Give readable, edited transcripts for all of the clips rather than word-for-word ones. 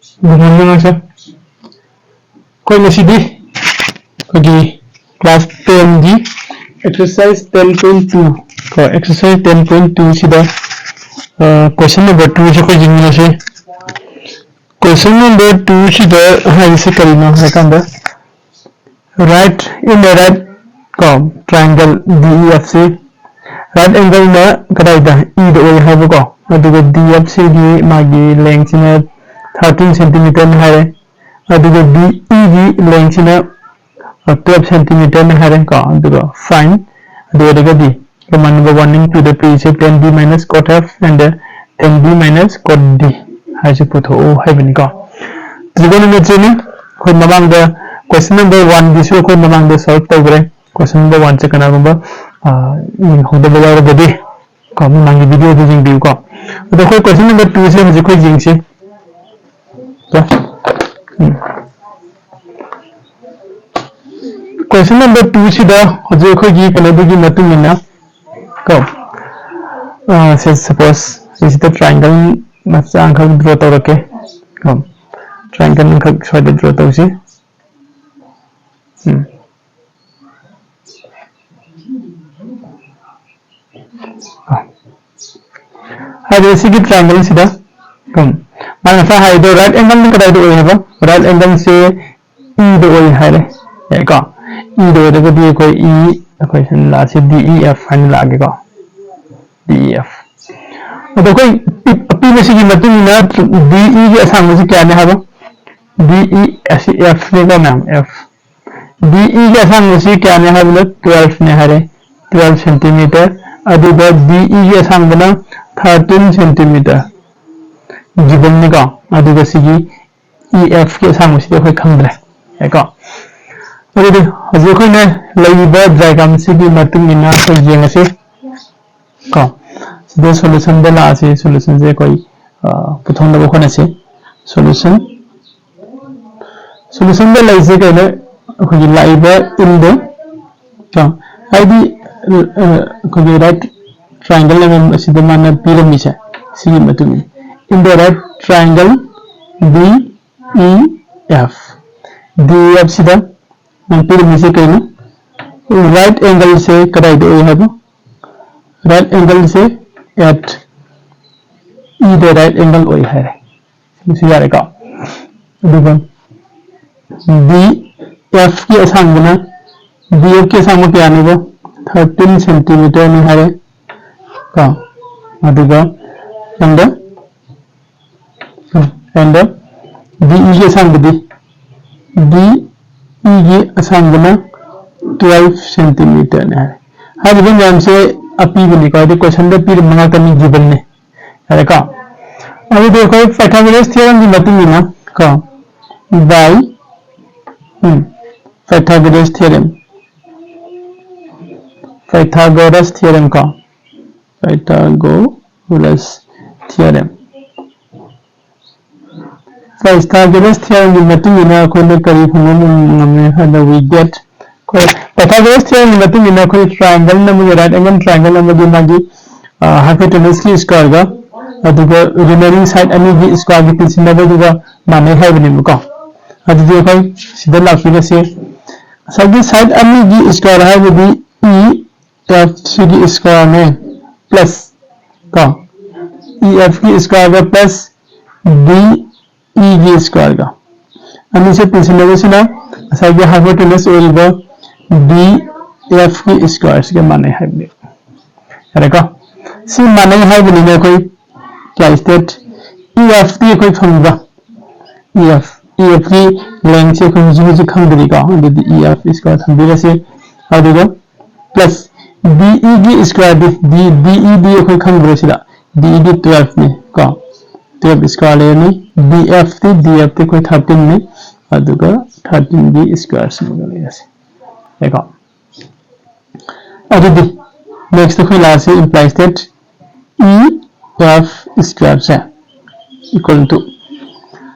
Good morning, sir. कोई मसीदी कोई class 10 जी exercise 10.2 को exercise 10.2 सीधा question number 2 से कोई जिंगल से question number 2 सीधा हाँ इसे करीना है कंधा right in the right को triangle DEF से right angle में कराइदा E the way है वो को अदुगे DEF से ये मागी length में 13 centimeter में है अदुगे DE की length में 12 centimeter में है का अदुगे find अदुगे the command number 1 into the P से 10B minus cot F and 10B minus cot D है से पुतो ओ है बनी का trigonometry में कोई ममांग द question number 1 जिसको कोई ममांग द solve तो करे question number 1 से करना होगा होता बजा रहा बदे का ममांग वीडियो तो जिंग दी का तो कोई question number 2 से मुझे कोई जिंग से question number 2 सीधा जो कोई जी कनेक्ट की मत में ना को से suppose इसी तो triangle मत आंख ड्रॉ तो रखे को triangle आंख छोड़ ड्रॉ तो उसे अब इसी की triangle सीधा कम माना सा है तो right angle में कटाई तो वही है बा right angle से E तो वही है ले ये का E तो देखो दिए कोई E equation ला से DEF फाइनल आगे का DEF और देखो अपनी में से कीमत में ना DE के आसान से क्या है बा DE ऐसे F ने का नाम F DE के आसान से क्या है बा 12 ने है 12 सेंटीमीटर अदुगे DE के आसान बना 13 सेंटीमीटर जीवन ने का अदुगे सिगी EF के आसान से कोई खंड है का और ये जो कोई ने लाइबा डायग्राम से की मत में ना कोई जेंगे से का सीधे सॉल्यूशन बना से सॉल्यूशन से कोई प्रथम लेवल होने से सॉल्यूशन बना लाइसे कहने कोई लाइबा इन द का आईडी कोई राइट ट्रायंगल में सीधे माने पिरामिड है सी मत में in the right triangle DEF DEF सीधा पिरामिड से कहने राइट एंगल से कराई दो ये है वो राइट एंगल से eight E the right angle वही है इसी यार का देखो DF की आसान बना DF के आसान में क्या आने वो 13 सेंटीमीटर में है का अदुगा and DE के आसान बदी DE की आसान बना 12 सेंटीमीटर में है हर दिन नाम से अपी बनी का है क्वेश्चन में पीर मंगा करनी जीवन ने है का अभी देखो पाइथागोरस थ्योरम की मत में ना का बाय पाइथागोरस थ्योरम का पाइथागोरस थ्योरम की मत में ना कोई करीब हमने हद वी गेट पाइथागोरस थ्योरम की मत में ना कोई ट्रायंगल ना मुझे राइट एंगल ट्रायंगल ना मुझे मागी हाइपोटेनस की स्क्वायर का अदुगा रिमेनिंग साइड अनी की स्क्वायर की तीसरी नंबर दुगा माने है बने मुका अदुगे कोई सीधा लाफी से सभी साइड अनी की स्क्वायर है वो भी EF की स्क्वायर में प्लस का EF की स्क्वायर का प्लस DE की स्क्वायर का अनी से तीसरी नंबर से ना सभी हाइपोटेनस और DF की स्क्वायर के माने है बने का सी माने है बने ना कोई क्या स्टेट EF की कोई फंगा EF की लेंथ से कोई मुझे खंग देगा यदि EF इसका थंबीरे से और देखो प्लस DE की स्क्वायर DE कोई खंग दे सीधा DE 12 में का 12 स्क्वायर ले नहीं DF कोई 13 में और देखो 13 की स्क्वायर से मिलेगा ऐसे देखो और यदि नेक्स्ट कोई लास्ट से implies that EF स्क्वायर से इक्वल टू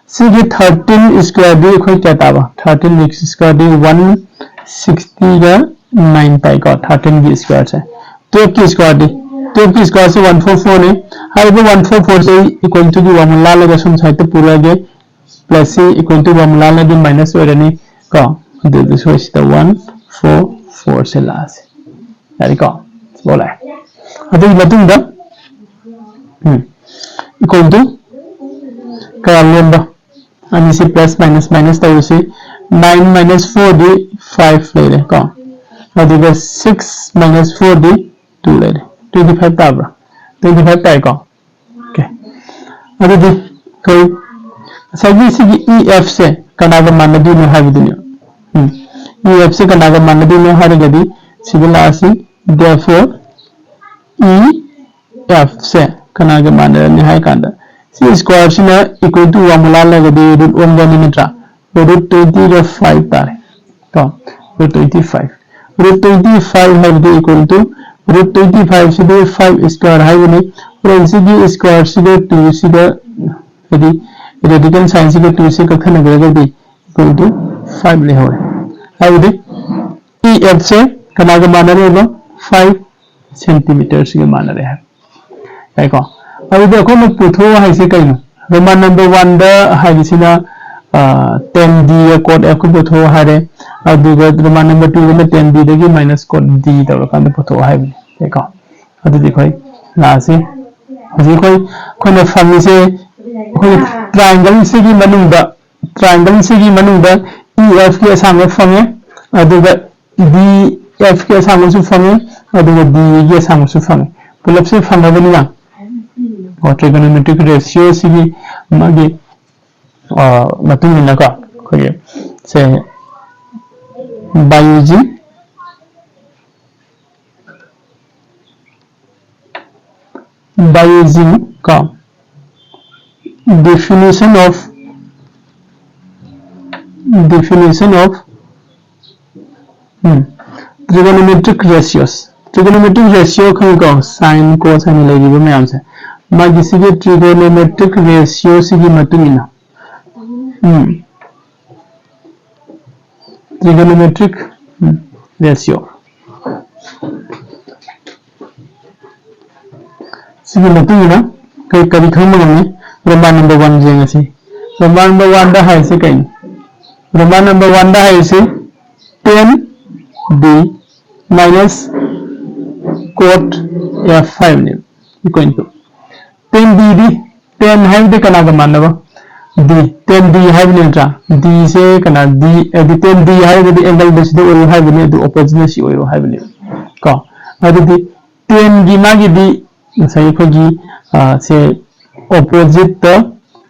सी की 13 स्क्वायर दी कोई क्या था 13 स्क्वायर दी 160 का 9 पाई का 13 की स्क्वायर से 12 की स्क्वायर दी 12 की स्क्वायर से 144 है हर वो 144 से इक्वल टू की 1 ला लगा सुन साइड पूरा गए प्लस सी इक्वल टू 1 लाल दी माइनस होरनी को अदु दिसो सिदा 1 4 4 से लासे यारी को बोला अदु मतुंग दा इक्वल टू का लेंबा अनि से प्लस माइनस माइनस तौसी 9 minus 4 दी 5 ले ले को अदुगा 6 minus 4 दी 2 ले ले 25 ताब्रा 25 ताई को ओके अदु दी कोई सगी सिगी EF से कनागा मानदु ने हाबिदुनि EF से कनागा मानदु ने हारगदी सिबिलासी therefore EF से कनागा मानदु ने हाय कांदा C square Cina equal to 1 मुला लगदी रूट 1 गनी मित्रा रूट 25 तारे तो रूट 25 रूट 25 है दी इक्वल टू रूट 25 से दे 5 स्क्वायर है बने और इनसे भी स्क्वायर से दे 2 से दे यदि रेडिकल साइन से 2 से कखन नगरेगा दी इक्वल टू 5 ले हो है दी EF से कनागा मान रहे हो 5 सेंटीमीटर से मान रहे हैं देखो अब देखो मैं पुथो है से कहीं रोमान नंबर 1 दा है जिसना 10d कोड f को पुथो हारे अदुगा रोमान नंबर 2 में 10d दगी माइनस कोड d तब कांद पुथो हाय देखो अदु देखो लासे हजी कोई फैमिली से कोई ट्रायंगल से की मनुंदा EF के सामने फंगे अदुगा DF के सामने से फंगे अदुगा D के सामने से फंगे पुलप से फंगबनी ना और ट्रिगोनोमेट्रिक रेशियो से की मागे मतुंग का कोई से by using का definition of trigonometric ratio खंगा sin cosine लगी वो मैं हमसे मागी से की trigonometric ratio से की मतुंग ना trigonometric ratio सिगी मतुंग ना कई कभी खंगा में रोमान नंबर 1 जेंगे सी रोमान नंबर 1 दा है से कहीं रोमान नंबर 1 दा है से 10d minus cot f5 ने इक्वल टू 10d 10 है दे कना का मानवा d 10d है नेट्रा d से कना d 10d है दे एंगल बस दे और है ने दो ऑपोजिट सी और है ने का अदि 10 गी मागी दी सही खोगी से opposite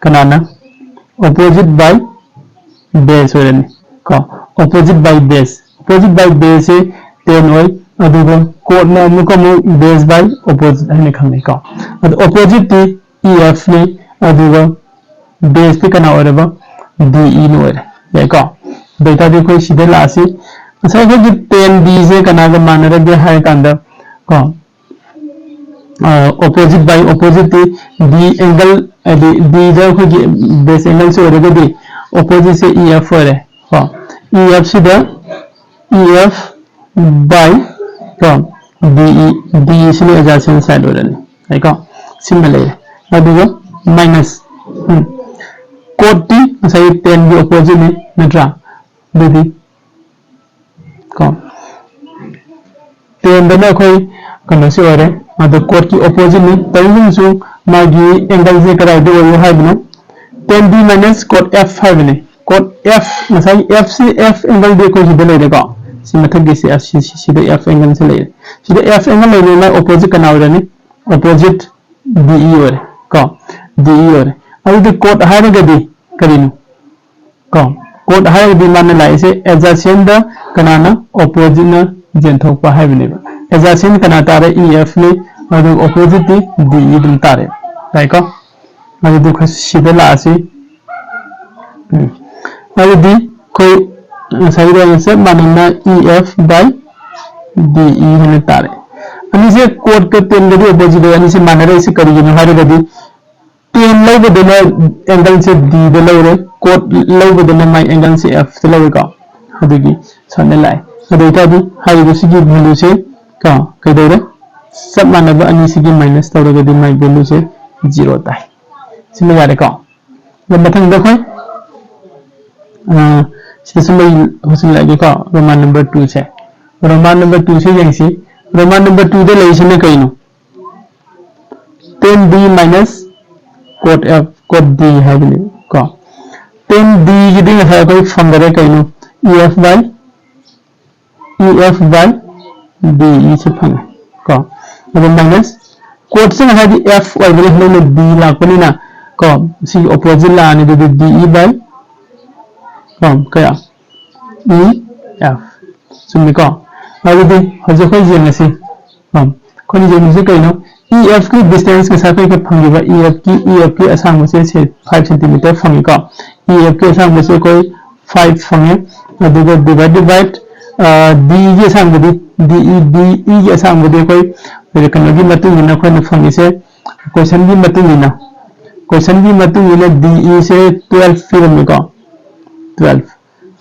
Kanana opposite by base होरने का ऑपोजिट बाय बेस से 10 होय अदुगा कोड ना मुको बेस बाय ऑपोजिट है खंगे का अद ऑपोजिट ती EF ने अदुगा बेस पे कना होरबा DE नो होरे देखो बेटा देखो सीधे लासी सही खोगी 10D से कना का मान रहे है कांदा का opposite by opposite D angle D जो कोई बेस एंगल से होरेगा दी opposite से EF हो रहे हाँ EF से the EF by come DE से ले adjacent side हो रहे है क्या सिंबल है अब ये माइनस कोड T सही 10 भी opposite में मित्रा दीदी कम 10 बना कोई कौन से हो रहे मतलब कोड की ऑपोजिट में तरीके से मागी एंगल से कराए दो वो है बना 10d माइनस कोड f5 ने कोड f मतलब f से f एंगल देखो सीधे ले लेगा सिमेट्रिक से f सीधे f एंगल से ले सीधे f एंगल ले लेना ऑपोजिट करना हो रहा है ऑपोजिट de हो रहा का de हो रहा अब ये कोड हायर गदी करीनु का कोड हायर गदी मान लाए से एडजेसेंट कनाना ऑपोजिट न जेंथोक पा है बनेगा adjacent कना तारे EF ने और opposite DE दम तारे राइट का अरे देखो सीधे लासी अरे दी कोई सही रहेगा से मानना EF by DE होने तारे अन्य से कोड के 10 गदी opposite है अन्य से मान रहे इसे करेंगे हमारे गदी 10 लो बदले एंगल से D दे लो रे कोड लो बदले माई एंगल से F दे लो का हदेगी सामने लाए हदेगा दी हाई दूसरी की वैल्यू से का कह दे रहे सब मानव अन्य की माइनस तौर के दिन माई वैल्यू से 0 होता है इसमें यार का जब मथंग देखो लगे को रोमान नंबर 2 से रोमान नंबर 2 से यंग से रोमान नंबर 2 दे लेसिने कइनो 10d minus cot f cot d है बने को 10d की दिन है कोई फंगरे कइनो ef by d इसे फंगे को अब माइनस cot से है दी f और बने हमें d लापनी ना को सी ऑपोजिट लाने दे de by कम क्या ef सुनने को अब दे हजो कोई जेने से कोई जेने से कइनो EF की डिस्टेंस के साथ के फंगेगा EF की असांग से 5 सेंटीमीटर फंगेगा EF के असांग से कोई 5 फंगे अदुगा डिवाइड D के असांग दी DE के असांग दी कोई फिर कनो की मतुंग ना कोई फंगे से क्वेश्चन की मतुंग ना DE से 12 फिर में का 12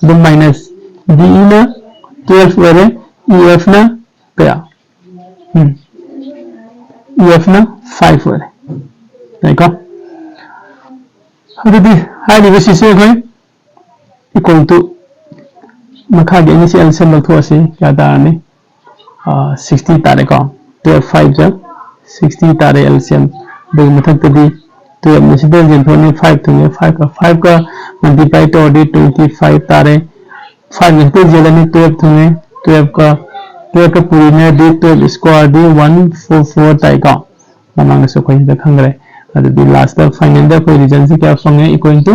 द माइनस DE ना 12 वरे EF ना क्या EF ना 5 हो रहे देखो अभी हाई डिविजन से कोई इक्वल टू मखा के इनिशियल से लगतो से क्या तारने 60 तारे का 12 5 जा 60 तारे एलसीएम बेग मथक तदी तो अब निशिदल जन 5 तो 5 का मल्टीप्लाई तो 25 तारे 5 में तो जलने 12 तो 12 का पूरी में डी 12 स्क्वायर डी 144 ताइका ममांग से कोई देखंग रे अदि लास्ट द फाइनल द कोई रीजन से क्या फंगे इक्वल टू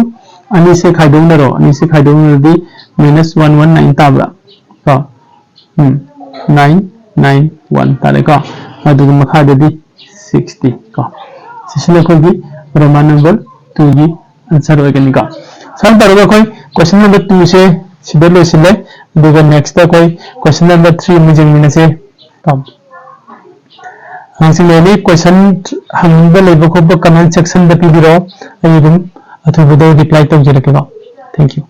अनि से खाइदोंग नरो अनि से खाइदोंग दी -119 ताबरा का 991 तारे का अदि मखा दे 60 का सिसले कोई भी रोमान नंबर 2 की आंसर होगनी का सन परवा कोई क्वेश्चन नंबर 2 से सीधे ले सिले देखो नेक्स्ट दा कोई क्वेश्चन नंबर 3 में जंगने से कम हांसिलेनी क्वेश्चन हम लेबो को कमेंट सेक्शन पे पीदिरो अयदुम अथवा वीडियो रिप्लाई तो जरकेगा थैंक यू